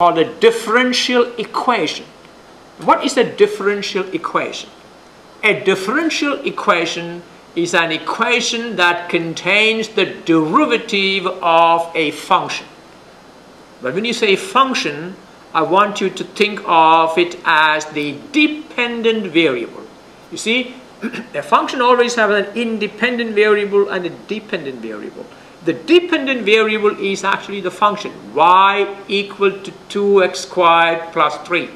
called a differential equation. What is a differential equation? A differential equation is an equation that contains the derivative of a function. But when you say function, I want you to think of it as the dependent variable. You see, a function always has an independent variable and a dependent variable. The dependent variable is actually the function y equal to 2x squared plus 3.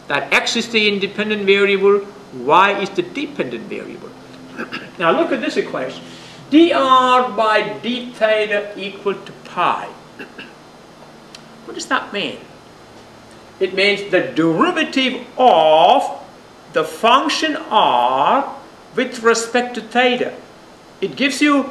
That x is the independent variable, y is the dependent variable. Now look at this equation. dr by d theta equal to pi. What does that mean? It means the derivative of the function r with respect to theta. It gives you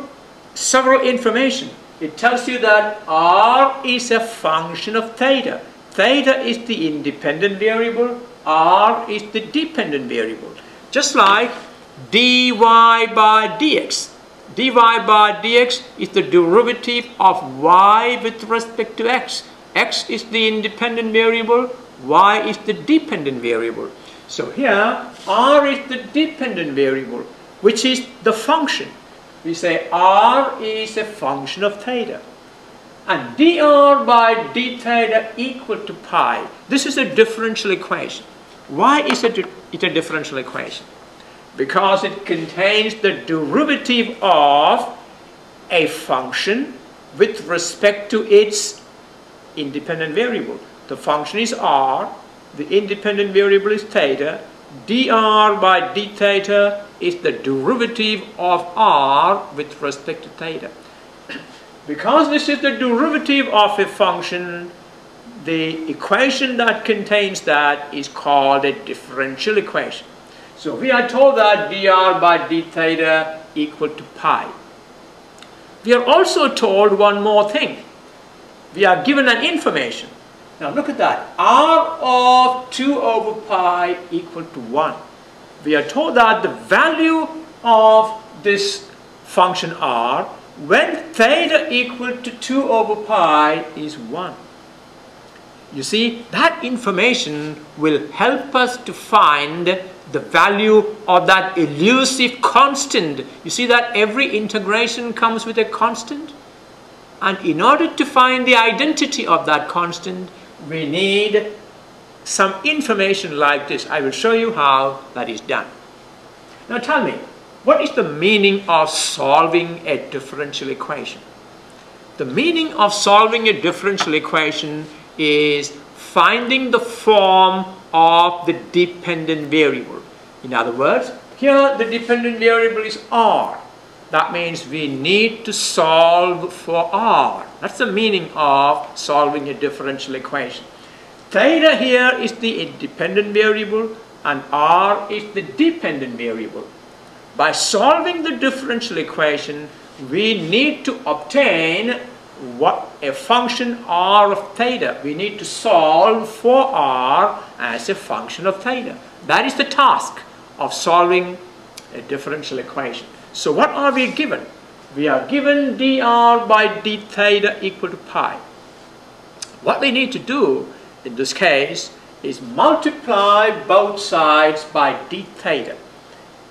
several information. It tells you that r is a function of theta. Theta is the independent variable, r is the dependent variable. Just like dy by dx. dy by dx is the derivative of y with respect to x. X is the independent variable, y is the dependent variable. So here, r is the dependent variable, which is the function. We say r is a function of theta. And dr by d theta equal to pi. This is a differential equation. Why is it a differential equation? Because it contains the derivative of a function with respect to its independent variable. The function is r, the independent variable is theta. dr by d theta is the derivative of r with respect to theta. Because this is the derivative of a function, the equation that contains that is called a differential equation. So we are told that dr by d theta equal to pi. We are also told one more thing. We are given an information. Now look at that. r of 2 over pi equal to 1. We are told that the value of this function r when theta equal to 2 over pi is 1. You see, that information will help us to find the value of that elusive constant. You see that every integration comes with a constant? And in order to find the identity of that constant, we need some information like this. I will show you how that is done. Now tell me, what is the meaning of solving a differential equation? The meaning of solving a differential equation is finding the form of the dependent variable. In other words, here the dependent variable is r. That means we need to solve for r. That's the meaning of solving a differential equation. Theta here is the independent variable and r is the dependent variable. By solving the differential equation, we need to obtain what a function r of theta. We need to solve for r as a function of theta. That is the task of solving a differential equation. So what are we given? We are given dr by d theta equal to pi. What we need to do in this case is multiply both sides by d theta.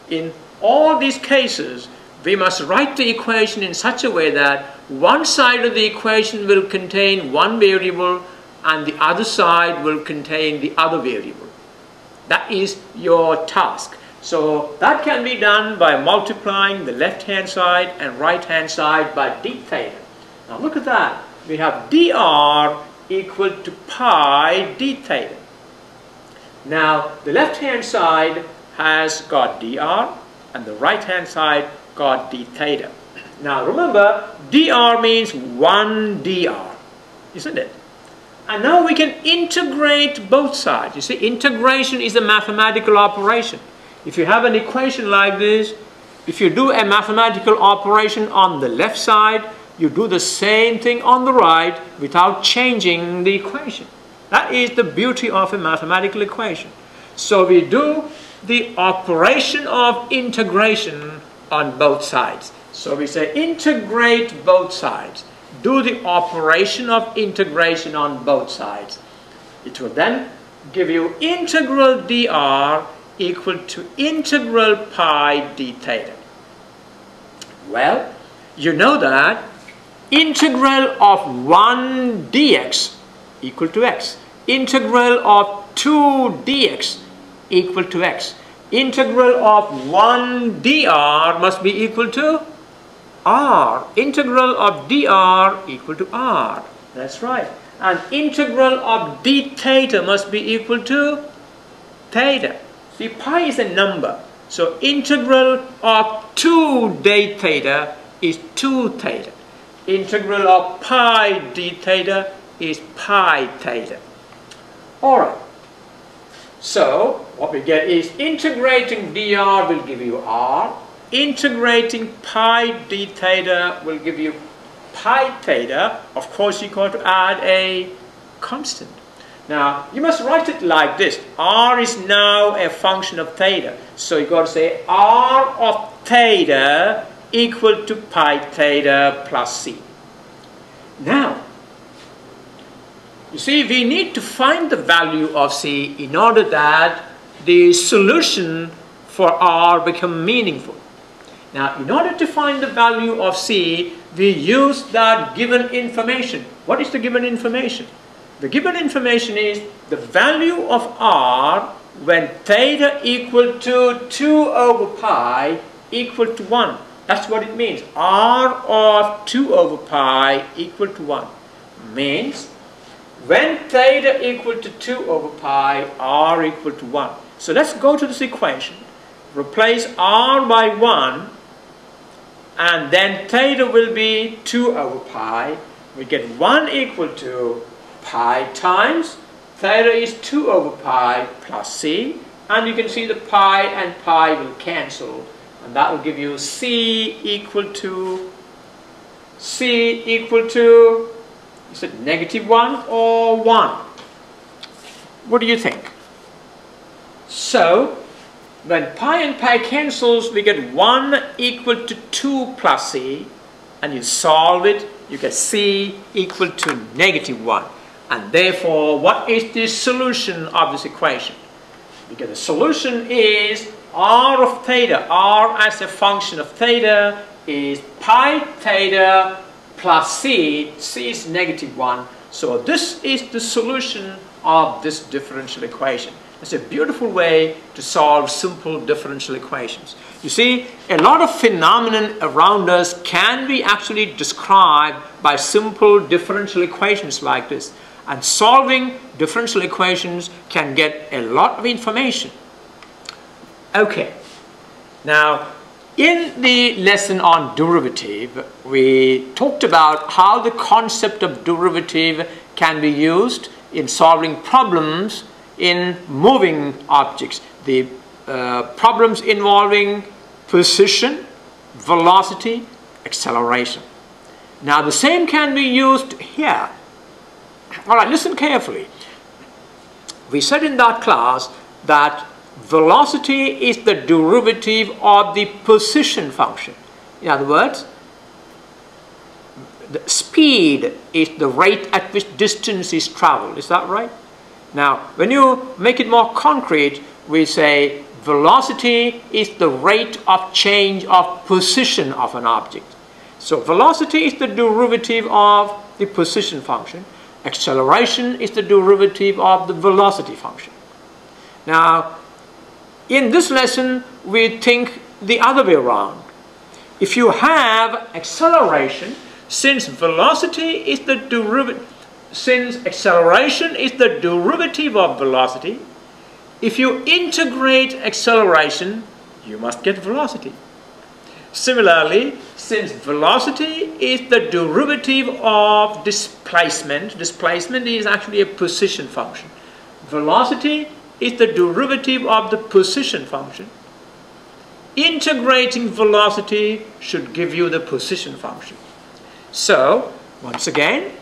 In all these cases, we must write the equation in such a way that one side of the equation will contain one variable and the other side will contain the other variable. That is your task. So that can be done by multiplying the left-hand side and right-hand side by d theta. Now look at that. We have dr equal to pi d theta. Now the left-hand side has got dr and the right-hand side got d theta. Now remember, dr means 1 dr, isn't it? And now we can integrate both sides. You see, integration is a mathematical operation. If you have an equation like this, if you do a mathematical operation on the left side, you do the same thing on the right without changing the equation. That is the beauty of a mathematical equation. So we do the operation of integration on both sides. So we say integrate both sides. Do the operation of integration on both sides. It will then give you integral dr equal to integral pi d theta. Well, you know that integral of 1 dx equal to x, integral of 2 dx equal to x, integral of 1 dr must be equal to r, integral of dr equal to r, that's right, and integral of d theta must be equal to theta. See, pi is a number, so integral of 2 d theta is 2 theta, integral of pi d theta is pi theta. Alright, so what we get is integrating dr will give you r, integrating pi d theta will give you pi theta. Of course, you're going to add a constant. Now, you must write it like this. R is now a function of theta. So you've got to say R of theta equal to pi theta plus c. Now, you see, we need to find the value of c in order that the solution for R become meaningful. Now, in order to find the value of c, we use that given information. What is the given information? The given information is the value of r when theta equal to 2 over pi equal to 1. That's what it means. R of 2 over pi equal to 1 means when theta equal to 2 over pi, r equal to 1. So let's go to this equation. Replace r by 1 and then theta will be 2 over pi. We get 1 equal to pi times theta is 2 over pi plus c, and you can see the pi and pi will cancel, and that will give you c equal to is it -1 or 1? What do you think? So when pi and pi cancels, we get 1 equal to 2 plus c, and you solve it, you get c equal to -1. And therefore, what is the solution of this equation? Because the solution is r of theta, r as a function of theta, is pi theta plus c, c is -1. So this is the solution of this differential equation. It's a beautiful way to solve simple differential equations. You see, a lot of phenomenon around us can be actually described by simple differential equations like this. And solving differential equations can get a lot of information. Okay, now in the lesson on derivative, we talked about how the concept of derivative can be used in solving problems in moving objects. The problems involving position, velocity, acceleration. Now the same can be used here. All right, listen carefully. We said in that class that velocity is the derivative of the position function. In other words, the speed is the rate at which distance is traveled. Is that right? Now, when you make it more concrete, we say velocity is the rate of change of position of an object. So velocity is the derivative of the position function. Acceleration is the derivative of the velocity function. Now, in this lesson, we think the other way around. If you have acceleration, since velocity is the derivative, since acceleration is the derivative of velocity, if you integrate acceleration, you must get velocity. Similarly, since velocity is the derivative of displacement, displacement is actually a position function. Velocity is the derivative of the position function. Integrating velocity should give you the position function. So, once again,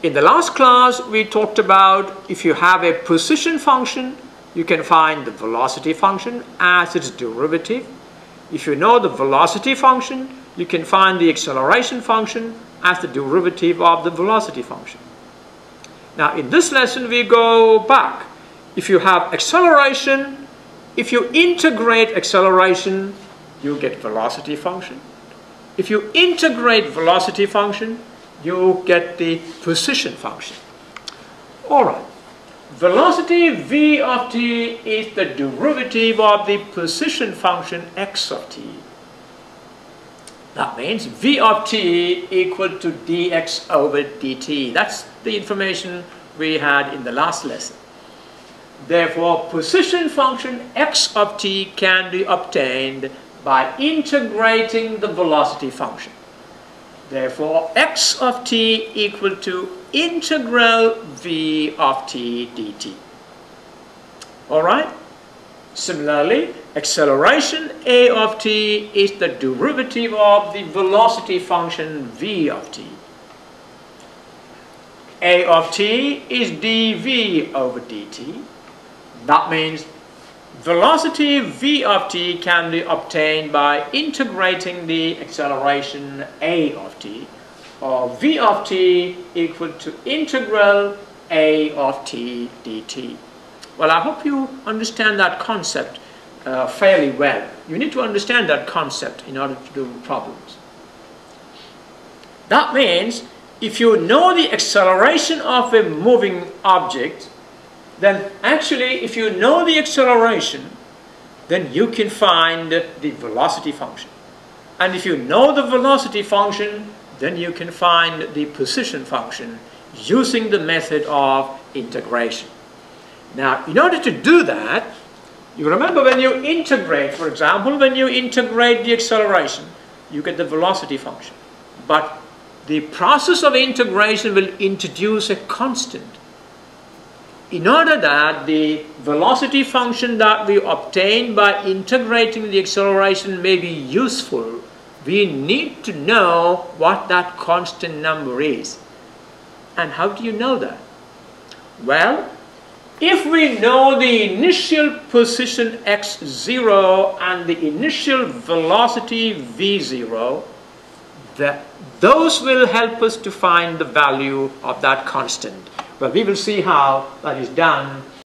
in the last class we talked about if you have a position function, you can find the velocity function as its derivative. If you know the velocity function, you can find the acceleration function as the derivative of the velocity function. Now in this lesson we go back. If you have acceleration, if you integrate acceleration, you get velocity function. If you integrate velocity function, you get the position function. Alright, velocity v of t is the derivative of the position function x of t. That means v of t equal to dx over dt. That's the information we had in the last lesson. Therefore, position function x of t can be obtained by integrating the velocity function. Therefore, x of t equal to integral v of t dt. Alright? Similarly, acceleration a of t is the derivative of the velocity function v of t. A of t is dv over dt. That means velocity v of t can be obtained by integrating the acceleration a of t, or v of t equal to integral a of t dt. Well, I hope you understand that concept fairly well. You need to understand that concept in order to do problems. That means if you know the acceleration of a moving object, then actually if you know the acceleration, then you can find the velocity function. And if you know the velocity function, then you can find the position function using the method of integration. Now, in order to do that, you remember when you integrate, for example, when you integrate the acceleration, you get the velocity function. But the process of integration will introduce a constant. In order that the velocity function that we obtain by integrating the acceleration may be useful, we need to know what that constant number is. And how do you know that? Well, if we know the initial position x0 and the initial velocity v0, those will help us to find the value of that constant. Well, we will see how that is done